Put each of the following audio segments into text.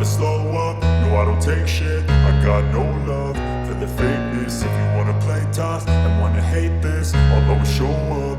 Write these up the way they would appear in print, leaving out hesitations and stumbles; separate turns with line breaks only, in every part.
slow up, no I don't take shit. I got no love for the fakeness. If you wanna play tough and wanna hate this, I'll always show up.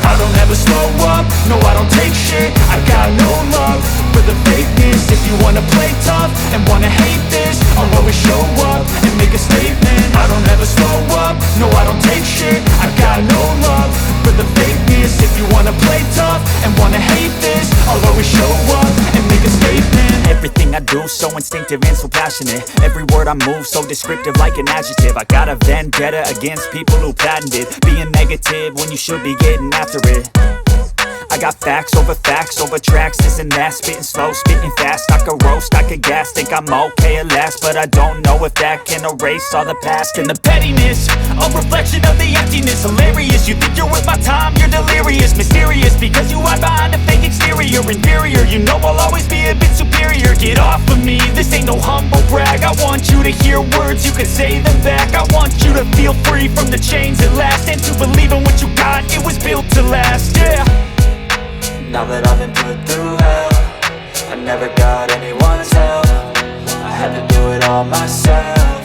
I don't ever slow up, no I don't take shit. I got no love for the fakeness. If you wanna play tough and wanna hate this, I'll always show up and make a statement. I don't ever slow up, no I don't take shit. I got no love for the fakeness. If you wanna play tough and wanna hate this, I'll always show up and make a statement.
Everything I do so instinctive and so passionate. Every word I move so descriptive like an adjective. I got a vendetta against people who patented being negative when you should be getting after it. I got facts over tracks, this and that. Spitting slow, spitting fast. I could roast, I could gas. Think I'm okay at last, but I don't know if that can erase all the past. And the pettiness, a reflection of the emptiness. Hilarious, you think you're worth my time, you're delirious. Mysterious, because you hide behind a fake exterior. Inferior, you know I'll always be a bit superior. Get off of me, this ain't no humble brag. I want you to hear words, you can say them back. I want you to feel free from the chains at last, and to believe in what you got, it was built to last, yeah.
Now that I've been put through hell, I never got anyone's help. I had to do it all myself.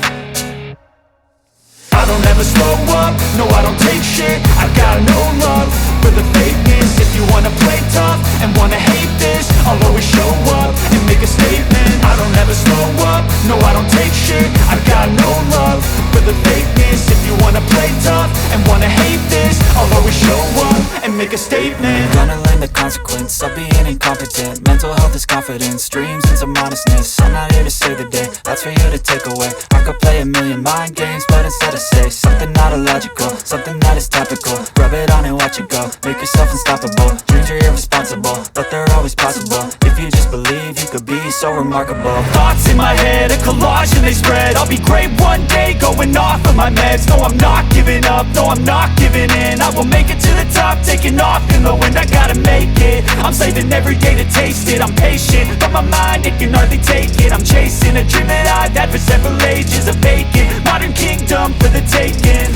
I don't ever slow up, no I don't take shit. I got no love for the fakeness. If you wanna play tough and wanna hate this, I'll always show up and make a statement. I don't ever slow up, no I don't take shit. I got no love for the fakeness. If you wanna play tough and wanna hate this, I'll always show up and make a statement.
Gonna learn the consequence of being incompetent. Mental health is confidence, dreams and some modestness. I'm not here to save the day, that's for you to take away. I could play a million mind games, but instead I say something not illogical, something that is topical. Rub it on and watch it go, make yourself unstoppable. Dreams are irresponsible, but they're always possible. If you just believe, you could be so remarkable.
Thoughts in my head, a collage and they spread. I'll be great one day, going off of my meds. No, I'm not giving up, no, I'm not giving in. I will make it to the top, taking off in the wind. I gotta make it, I'm saving every day to taste it. I'm patient, but my mind, it can hardly take it. I'm chasing a dream that I've had for several ages. A vacant, modern kingdom for the taking.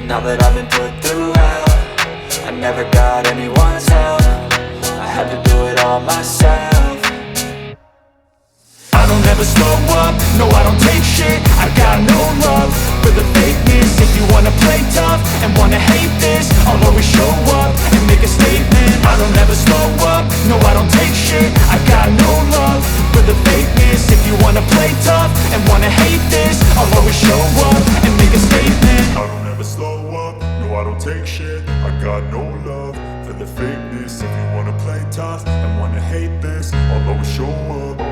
Now that I've been put through hell, I never got anyone's help. I had to do it all myself.
I don't ever slow up, no I don't take shit. I got no love for the fakeness. If you wanna play tough and wanna hate this, I'll always show up and make a statement. I don't ever slow up, no I don't take shit. I got no love for the fakeness. If you wanna play tough and wanna hate this, I'll always show up and make a statement. I don't ever slow up, no I don't take shit. I got no love for the fakeness. If you wanna play tough and wanna hate this, I'll always show up.